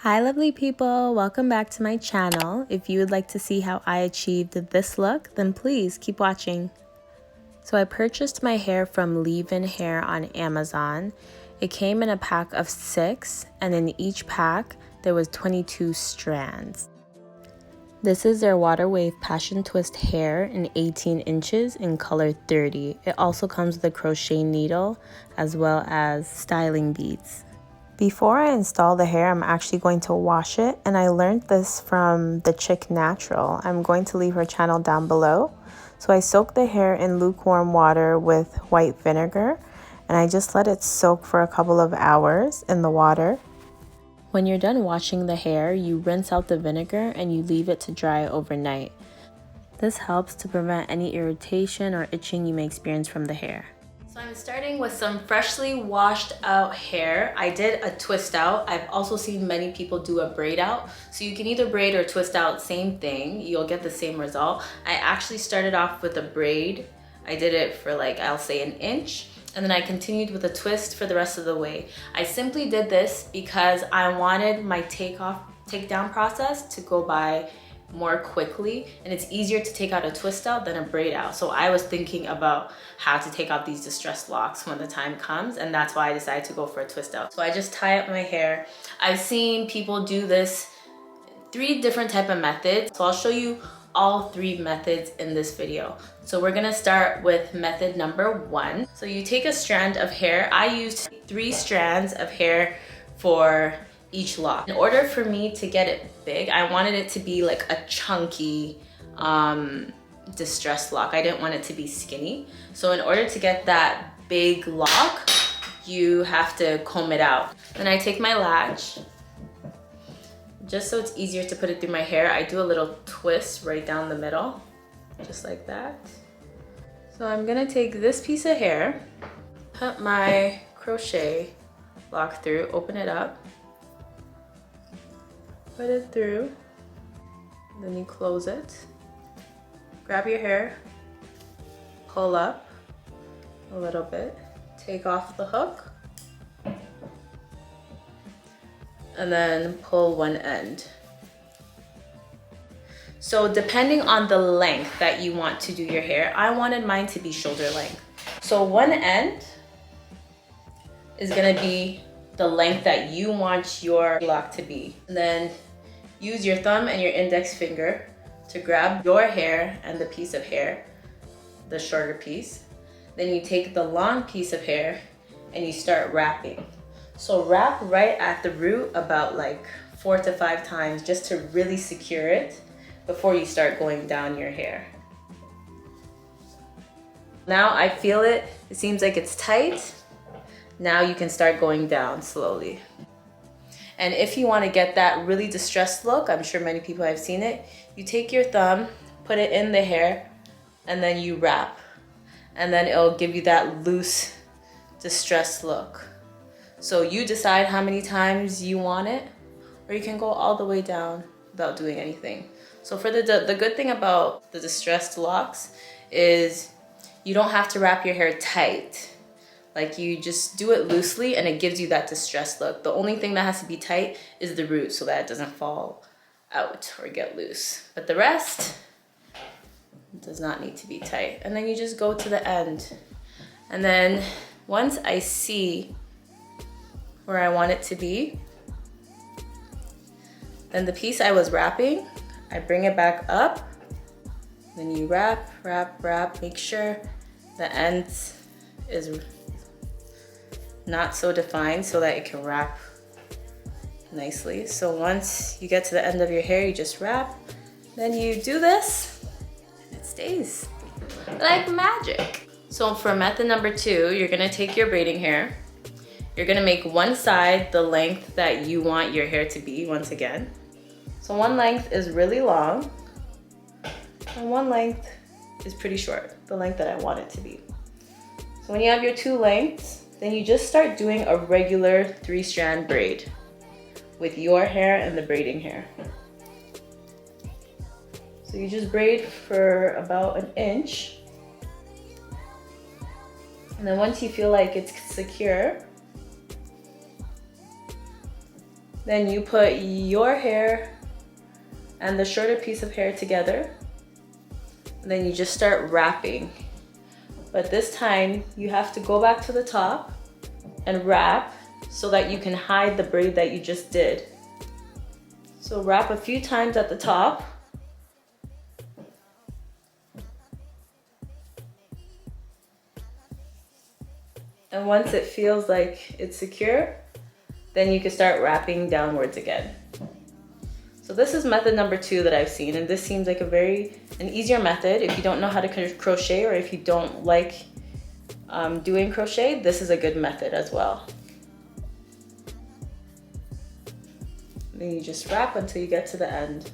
Hi lovely people, welcome back to my channel. If you would like to see how I achieved this look, then please keep watching. So I purchased my hair from Leave-In Hair on Amazon. It came in a pack of 6, and in each pack there was 22 strands. This is their Water Wave Passion Twist hair in 18 inches in color 30. It also comes with a crochet needle as well as styling beads. Before I install the hair, I'm actually going to wash it, and I learned this from thechicnatural. I'm going to leave her channel down below. So I soak the hair in lukewarm water with white vinegar, and I just let it soak for a couple of hours in the water. When you're done washing the hair, you rinse out the vinegar and you leave it to dry overnight. This helps to prevent any irritation or itching you may experience from the hair. So I'm starting with some freshly washed out hair. I did a twist out. I've also seen many people do a braid out. So you can either braid or twist out, same thing. You'll get the same result. I actually started off with a braid. I did it for like, I'll say an inch. And then I continued with a twist for the rest of the way. I simply did this because I wanted my takedown process to go by more quickly, and it's easier to take out a twist out than a braid out. So I was thinking about how to take out these distressed locks when the time comes, and that's why I decided to go for a twist out. So I just tie up my hair. I've seen people do this 3 different type of methods, so I'll show you all 3 methods in this video. So we're gonna start with method number 1. So you take a strand of hair. I used 3 strands of hair for each lock. In order for me to get it big, I wanted it to be like a chunky distressed lock. I didn't want it to be skinny. So in order to get that big lock, you have to comb it out. Then I take my latch, just so it's easier to put it through my hair. I do a little twist right down the middle, just like that. So I'm gonna take this piece of hair, put my crochet lock through, open it up, put it through, then you close it. Grab your hair, pull up a little bit, take off the hook, and then pull one end. So depending on the length that you want to do your hair, I wanted mine to be shoulder length. So one end is gonna be the length that you want your lock to be. And then use your thumb and your index finger to grab your hair and the piece of hair, the shorter piece. Then you take the long piece of hair and you start wrapping. So wrap right at the root about like 4 to 5 times just to really secure it before you start going down your hair. Now I feel it. It seems like it's tight. Now you can start going down slowly. And if you want to get that really distressed look, I'm sure many people have seen it, you take your thumb, put it in the hair, and then you wrap. And then it'll give you that loose, distressed look. So you decide how many times you want it, or you can go all the way down without doing anything. So for the good thing about the distressed locks is you don't have to wrap your hair tight. Like you just do it loosely and it gives you that distressed look. The only thing that has to be tight is the root so that it doesn't fall out or get loose. But the rest does not need to be tight. And then you just go to the end. And then once I see where I want it to be, then the piece I was wrapping, I bring it back up. Then you wrap, wrap, wrap. Make sure the end is not so defined so that it can wrap nicely. So once you get to the end of your hair, you just wrap. Then you do this and it stays like magic. So for method number 2, you're gonna take your braiding hair. You're gonna make one side the length that you want your hair to be once again. So one length is really long and one length is pretty short, the length that I want it to be. So when you have your 2 lengths, then you just start doing a regular 3-strand braid with your hair and the braiding hair. So you just braid for about an inch. And then once you feel like it's secure, Then you put your hair and the shorter piece of hair together. And then you just start wrapping. But this time you have to go back to the top and wrap so that you can hide the braid that you just did. So wrap a few times at the top. And once it feels like it's secure, then you can start wrapping downwards again. So this is method number 2 that I've seen, and this seems like an easier method. If you don't know how to crochet, or if you don't like doing crochet, this is a good method as well. Then you just wrap until you get to the end.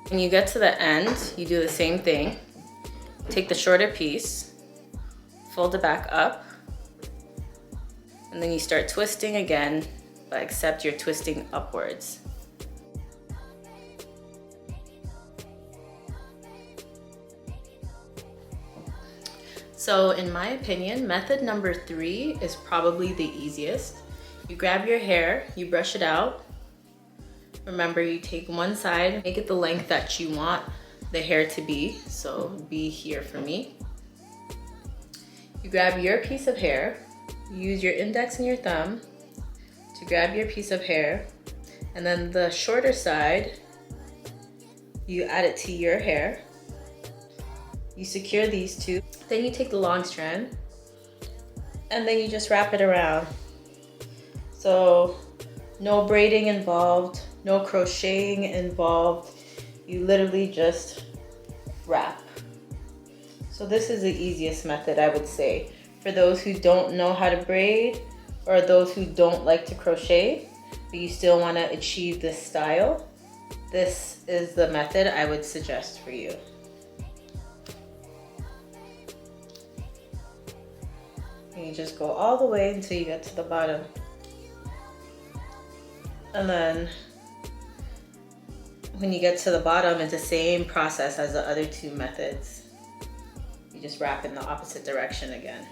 When you get to the end, you do the same thing. Take the shorter piece, fold it back up, and then you start twisting again, but except you're twisting upwards. So in my opinion, method number 3 is probably the easiest. You grab your hair, you brush it out. Remember, you take one side, make it the length that you want the hair to be. So be here for me. You grab your piece of hair, you use your index and your thumb to grab your piece of hair, and then the shorter side, you add it to your hair. You secure these two. Then you take the long strand and then you just wrap it around. So no braiding involved, no crocheting involved. You literally just wrap. So this is the easiest method, I would say, for those who don't know how to braid or those who don't like to crochet, but you still want to achieve this style. This is the method I would suggest for you. And you just go all the way until you get to the bottom. And then when you get to the bottom, it's the same process as the other 2 methods. You just wrap in the opposite direction again.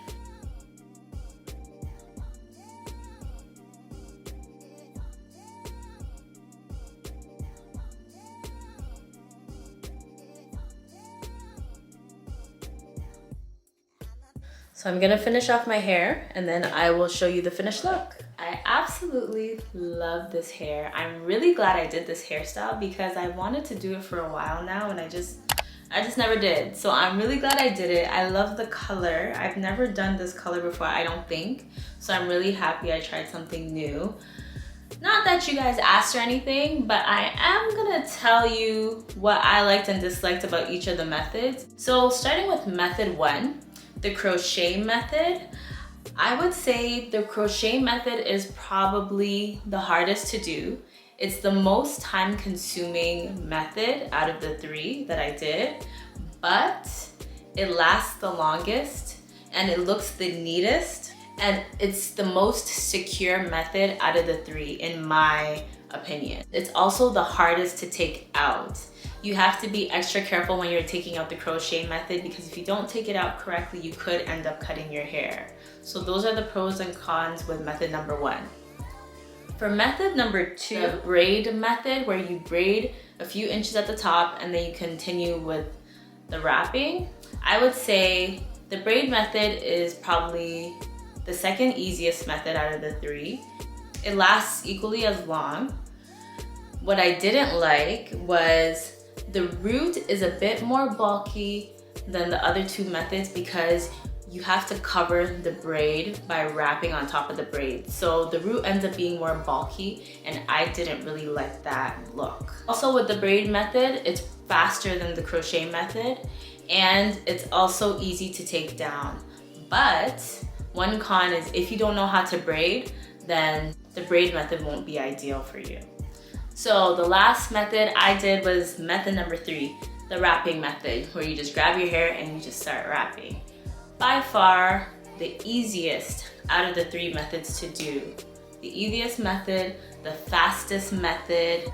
So I'm gonna finish off my hair and then I will show you the finished look. I absolutely love this hair. I'm really glad I did this hairstyle because I wanted to do it for a while now and I just never did. So I'm really glad I did it. I love the color. I've never done this color before, I don't think. So I'm really happy I tried something new. Not that you guys asked or anything, but I am gonna tell you what I liked and disliked about each of the methods. So starting with method 1, the crochet method, I would say the crochet method is probably the hardest to do. It's the most time consuming method out of the 3 that I did, but it lasts the longest and it looks the neatest, and it's the most secure method out of the 3 in my opinion. It's also the hardest to take out. You have to be extra careful when you're taking out the crochet method because if you don't take it out correctly, you could end up cutting your hair. So those are the pros and cons with method number 1. For method number 2, the braid method, where you braid a few inches at the top and then you continue with the wrapping, I would say the braid method is probably the second easiest method out of the 3. It lasts equally as long. What I didn't like was the root is a bit more bulky than the other 2 methods because you have to cover the braid by wrapping on top of the braid. So the root ends up being more bulky and I didn't really like that look. Also with the braid method, it's faster than the crochet method and it's also easy to take down. But one con is if you don't know how to braid, then the braid method won't be ideal for you. So the last method I did was method number 3, the wrapping method, where you just grab your hair and you just start wrapping. By far the easiest out of the 3 methods to do. The easiest method, the fastest method,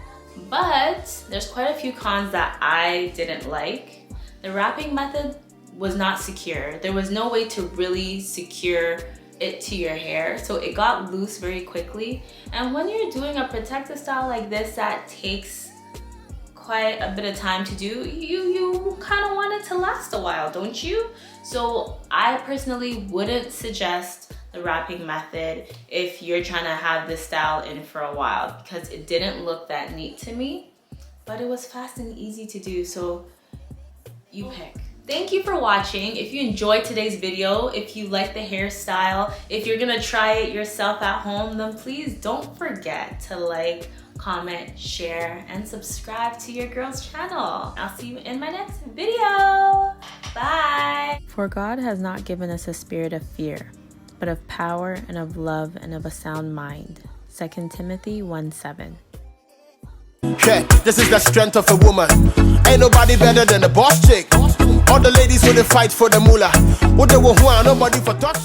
But there's quite a few cons that I didn't like. The wrapping method was not secure. There was no way to really secure it to your hair, so it got loose very quickly. And when you're doing a protective style like this that takes quite a bit of time to do, you kind of want it to last a while, don't you? So I personally wouldn't suggest the wrapping method if you're trying to have this style in for a while, because it didn't look that neat to me, but it was fast and easy to do, so you pick. Thank you for watching. If you enjoyed today's video, if you like the hairstyle, if you're gonna try it yourself at home, then please don't forget to like, comment, share, and subscribe to your girl's channel. I'll see you in my next video. Bye. For God has not given us a spirit of fear, but of power and of love and of a sound mind. 2 Timothy 1:7. Yeah, this is the strength of a woman. Ain't nobody better than the boss chick. All the ladies who they fight for the moolah. What they want, nobody for touch.